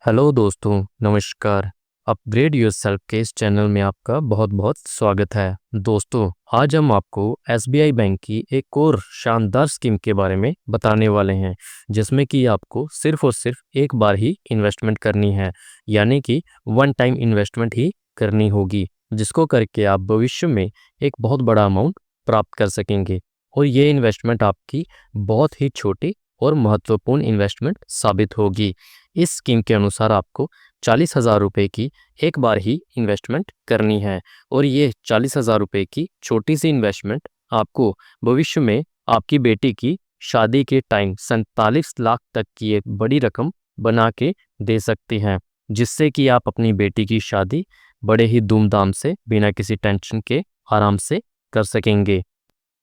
Hello दोस्तों, नमस्कार। Upgrade yourself के इस चैनल में आपका बहुत बहुत स्वागत है। दोस्तों, आज हम आपको एसबीआई बैंक की एक और शानदार स्कीम के बारे में बताने वाले हैं, जिसमें कि आपको सिर्फ और सिर्फ एक बार ही इन्वेस्टमेंट करनी है, यानी कि वन टाइम इन्वेस्टमेंट ही करनी होगी, जिसको करके आप भविष्य में एक बहुत बड़ा अमाउंट प्राप्त कर सकेंगे। और ये इन्वेस्टमेंट आपकी बहुत ही छोटी और महत्वपूर्ण इन्वेस्टमेंट साबित होगी। इस स्कीम के अनुसार आपको 40,000 रुपये की एक बार ही इन्वेस्टमेंट करनी है, और ये 40,000 रुपये की छोटी सी इन्वेस्टमेंट आपको भविष्य में आपकी बेटी की शादी के टाइम 47 लाख तक की एक बड़ी रकम बना के दे सकती हैं, जिससे कि आप अपनी बेटी की शादी बड़े ही धूमधाम से बिना किसी टेंशन के आराम से कर सकेंगे।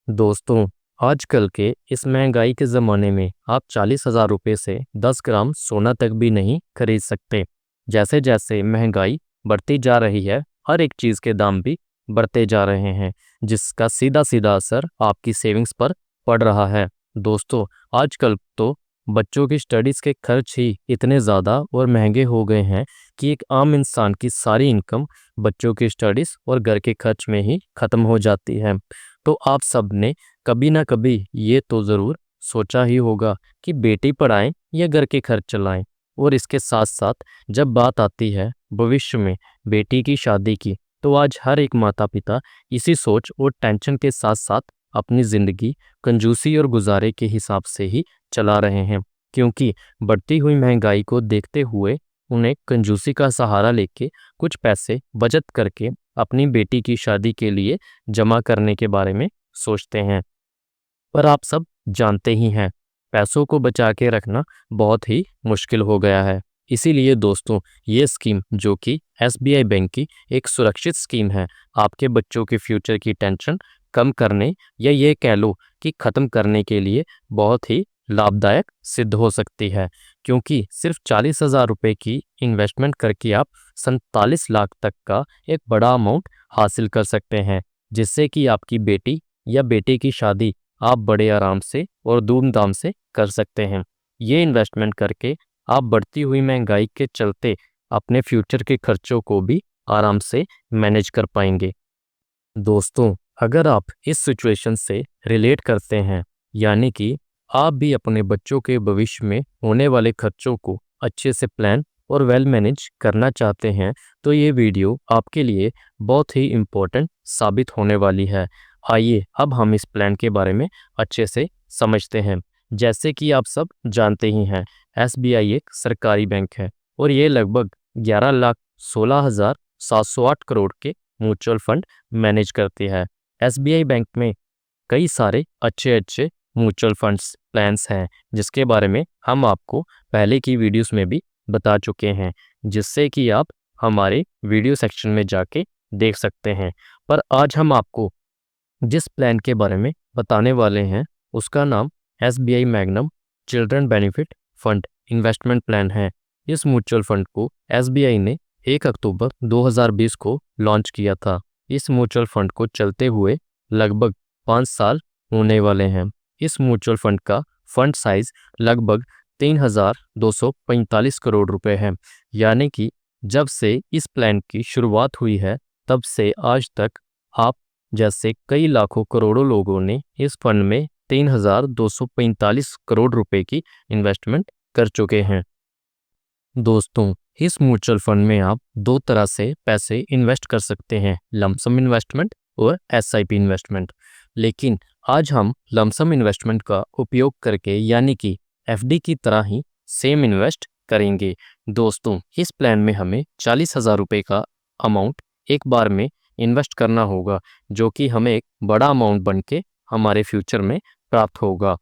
दोस्तों, आजकल के इस महंगाई के ज़माने में आप 40,000 रुपये से 10 ग्राम सोना तक भी नहीं खरीद सकते। जैसे जैसे महंगाई बढ़ती जा रही है, हर एक चीज़ के दाम भी बढ़ते जा रहे हैं, जिसका सीधा सीधा असर आपकी सेविंग्स पर पड़ रहा है। दोस्तों, आजकल तो बच्चों की स्टडीज़ के खर्च ही इतने ज़्यादा और महंगे हो गए हैं कि एक आम इंसान की सारी इनकम बच्चों की स्टडीज़ और घर के खर्च में ही ख़त्म हो जाती है। तो आप सब ने कभी ना कभी ये तो ज़रूर सोचा ही होगा कि बेटी पढ़ाएं या घर के खर्च चलाएं। और इसके साथ साथ जब बात आती है भविष्य में बेटी की शादी की, तो आज हर एक माता पिता इसी सोच और टेंशन के साथ साथ अपनी ज़िंदगी कंजूसी और गुजारे के हिसाब से ही चला रहे हैं, क्योंकि बढ़ती हुई महंगाई को देखते हुए उन्हें कंजूसी का सहारा लेके कुछ पैसे बचत करके अपनी बेटी की शादी के लिए जमा करने के बारे में सोचते हैं। पर आप सब जानते ही हैं, पैसों को बचा के रखना बहुत ही मुश्किल हो गया है। इसीलिए दोस्तों, ये स्कीम जो कि एसबीआई बैंक की एक सुरक्षित स्कीम है, आपके बच्चों के फ्यूचर की टेंशन कम करने या ये कह लो कि ख़त्म करने के लिए बहुत ही लाभदायक सिद्ध हो सकती है, क्योंकि सिर्फ 40,000 रुपये की इन्वेस्टमेंट करके आप 47 लाख तक का एक बड़ा अमाउंट हासिल कर सकते हैं, जिससे कि आपकी बेटी या बेटे की शादी आप बड़े आराम से और धूमधाम से कर सकते हैं। ये इन्वेस्टमेंट करके आप बढ़ती हुई महंगाई के चलते अपने फ्यूचर के खर्चों को भी आराम से मैनेज कर पाएंगे। दोस्तों, अगर आप इस सिचुएशन से रिलेट करते हैं, यानी कि आप भी अपने बच्चों के भविष्य में होने वाले खर्चों को अच्छे से प्लान और वेल मैनेज करना चाहते हैं, तो ये वीडियो आपके लिए बहुत ही इम्पोर्टेंट साबित होने वाली है। आइए अब हम इस प्लान के बारे में अच्छे से समझते हैं। जैसे कि आप सब जानते ही हैं, एसबीआई एक सरकारी बैंक है और ये लगभग 11,16,708 करोड़ के म्यूचुअल फंड मैनेज करती है। एसबीआई बैंक में कई सारे अच्छे अच्छे म्यूचुअल फंड्स प्लान्स हैं, जिसके बारे में हम आपको पहले की वीडियोस में भी बता चुके हैं, जिससे कि आप हमारे वीडियो सेक्शन में जाके देख सकते हैं। पर आज हम आपको जिस प्लान के बारे में बताने वाले हैं, उसका नाम SBI magnum children benefit fund investment plan है। इस म्यूचुअल फंड को एसबीआई ने 1 अक्टूबर 2020 को लॉन्च किया था। इस म्यूचुअल फंड को चलते हुए लगभग 5 साल होने वाले हैं। इस म्यूचुअल फंड का फंड साइज लगभग 3,245 करोड़ रुपए है, यानी कि जब से इस प्लान की शुरुआत हुई है, तब से आज तक आप जैसे कई लाखों करोड़ों लोगों ने इस फंड में 3,245 करोड़ रुपए की इन्वेस्टमेंट कर चुके हैं। दोस्तों, इस म्यूचुअल फंड में आप दो तरह से पैसे इन्वेस्ट कर सकते हैं, लमसम इन्वेस्टमेंट और एसआईपी इन्वेस्टमेंट। लेकिन आज हम लमसम इन्वेस्टमेंट का उपयोग करके, यानी कि एफडी की तरह ही सेम इन्वेस्ट करेंगे। दोस्तों, इस प्लान में हमें 40,000 रुपये का अमाउंट एक बार में इन्वेस्ट करना होगा, जो कि हमें एक बड़ा अमाउंट बन के हमारे फ्यूचर में प्राप्त होगा।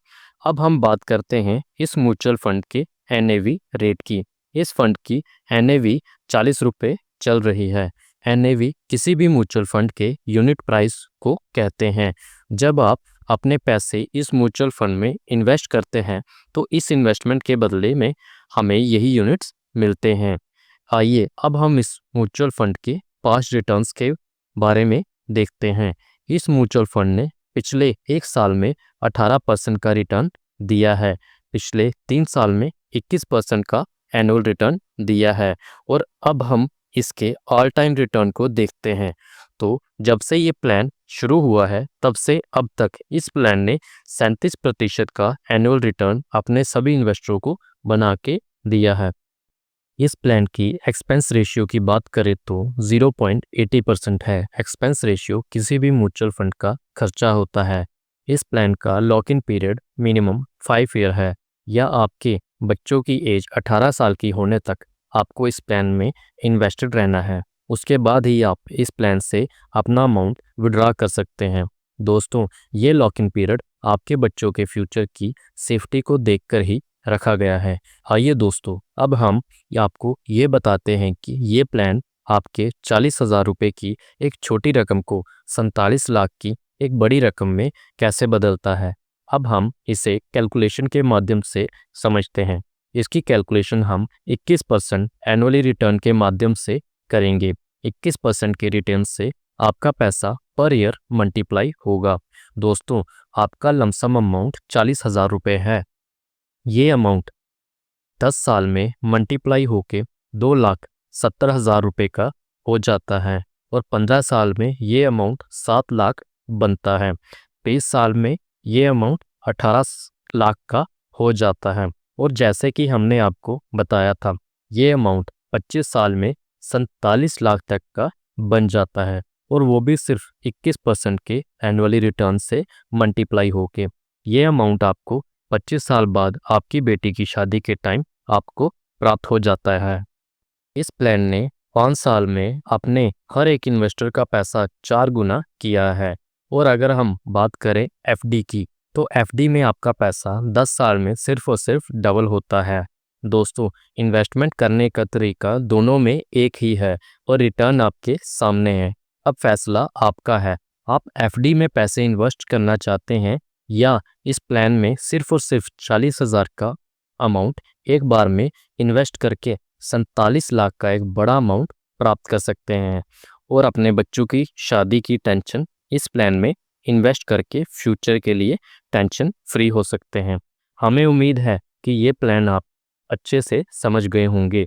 अब हम बात करते हैं इस म्यूचुअल फंड के एनएवी रेट की। इस फंड की एनएवी 40 रुपये चल रही है। एनएवी किसी भी म्यूचुअल फंड के यूनिट प्राइस को कहते हैं। जब आप अपने पैसे इस म्यूचुअल फंड में इन्वेस्ट करते हैं, तो इस इन्वेस्टमेंट के बदले में हमें यही यूनिट्स मिलते हैं। आइए अब हम इस म्यूचुअल फंड के पास्ट रिटर्न्स के बारे में देखते हैं। इस म्यूचुअल फंड ने पिछले 1 साल में 18% का रिटर्न दिया है, पिछले 3 साल में 21% का एनुअल रिटर्न दिया है। और अब हम इसके ऑल टाइम रिटर्न को देखते हैं। तो जब से ये प्लान शुरू हुआ है तब से अब तक इस प्लान ने 37% का एनुअल रिटर्न अपने सभी इन्वेस्टरों को बना के दिया है। इस प्लान की एक्सपेंस रेशियो की बात करें तो 0.80% है। एक्सपेंस रेशियो किसी भी म्यूचुअल फंड का खर्चा होता है। इस प्लान का lock in period minimum 5 year है, या आपके बच्चों की एज 18 साल की होने तक आपको इस प्लान में इन्वेस्टेड रहना है। उसके बाद ही आप इस प्लान से अपना अमाउंट विड्रॉ कर सकते हैं। दोस्तों, ये लॉक इन पीरियड आपके बच्चों के फ्यूचर की सेफ्टी को देखकर ही रखा गया है। आइए दोस्तों, अब हम आपको ये बताते हैं कि ये प्लान आपके 40,000 रुपये की एक छोटी रकम को 47 लाख की एक बड़ी रकम में कैसे बदलता है। अब हम इसे कैलकुलेशन के माध्यम से समझते हैं। इसकी कैलकुलेशन हम 21% एनुअली रिटर्न के माध्यम से करेंगे। 21% के रिटर्न से आपका पैसा पर ईयर मल्टीप्लाई होगा। दोस्तों, आपका लमसम अमाउंट 40,000 रुपये है। ये अमाउंट 10 साल में मल्टीप्लाई होके 2,70,000 रुपये का हो जाता है, और 15 साल में ये अमाउंट 7 लाख बनता है। 20 साल में ये अमाउंट 18 लाख का हो जाता है, और जैसे कि हमने आपको बताया था, ये अमाउंट 25 साल में 47 लाख तक का बन जाता है, और वो भी सिर्फ 21% के एनुअली रिटर्न से मल्टीप्लाई होके। ये अमाउंट आपको 25 साल बाद आपकी बेटी की शादी के टाइम आपको प्राप्त हो जाता है। इस प्लान ने 5 साल में अपने हर एक इन्वेस्टर का पैसा 4 गुना किया है। और अगर हम बात करें एफडी की, तो एफडी में आपका पैसा 10 साल में सिर्फ और सिर्फ डबल होता है। दोस्तों, इन्वेस्टमेंट करने का तरीका दोनों में एक ही है, और रिटर्न आपके सामने है। अब फैसला आपका है, आप एफडी में पैसे इन्वेस्ट करना चाहते हैं या इस प्लान में सिर्फ और सिर्फ 40,000 का अमाउंट एक बार में इन्वेस्ट करके 47 लाख का एक बड़ा अमाउंट प्राप्त कर सकते हैं, और अपने बच्चों की शादी की टेंशन इस प्लान में इन्वेस्ट करके फ्यूचर के लिए टेंशन फ्री हो सकते हैं। हमें उम्मीद है कि ये प्लान आप अच्छे से समझ गए होंगे।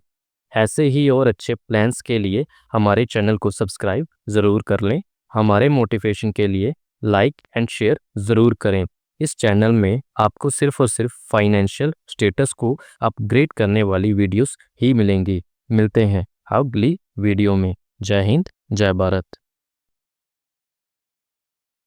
ऐसे ही और अच्छे प्लान्स के लिए हमारे चैनल को सब्सक्राइब ज़रूर कर लें। हमारे मोटिवेशन के लिए लाइक एंड शेयर ज़रूर करें। इस चैनल में आपको सिर्फ और सिर्फ फाइनेंशियल स्टेटस को अपग्रेड करने वाली वीडियोस ही मिलेंगी। मिलते हैं अगली वीडियो में। जय हिंद, जय भारत।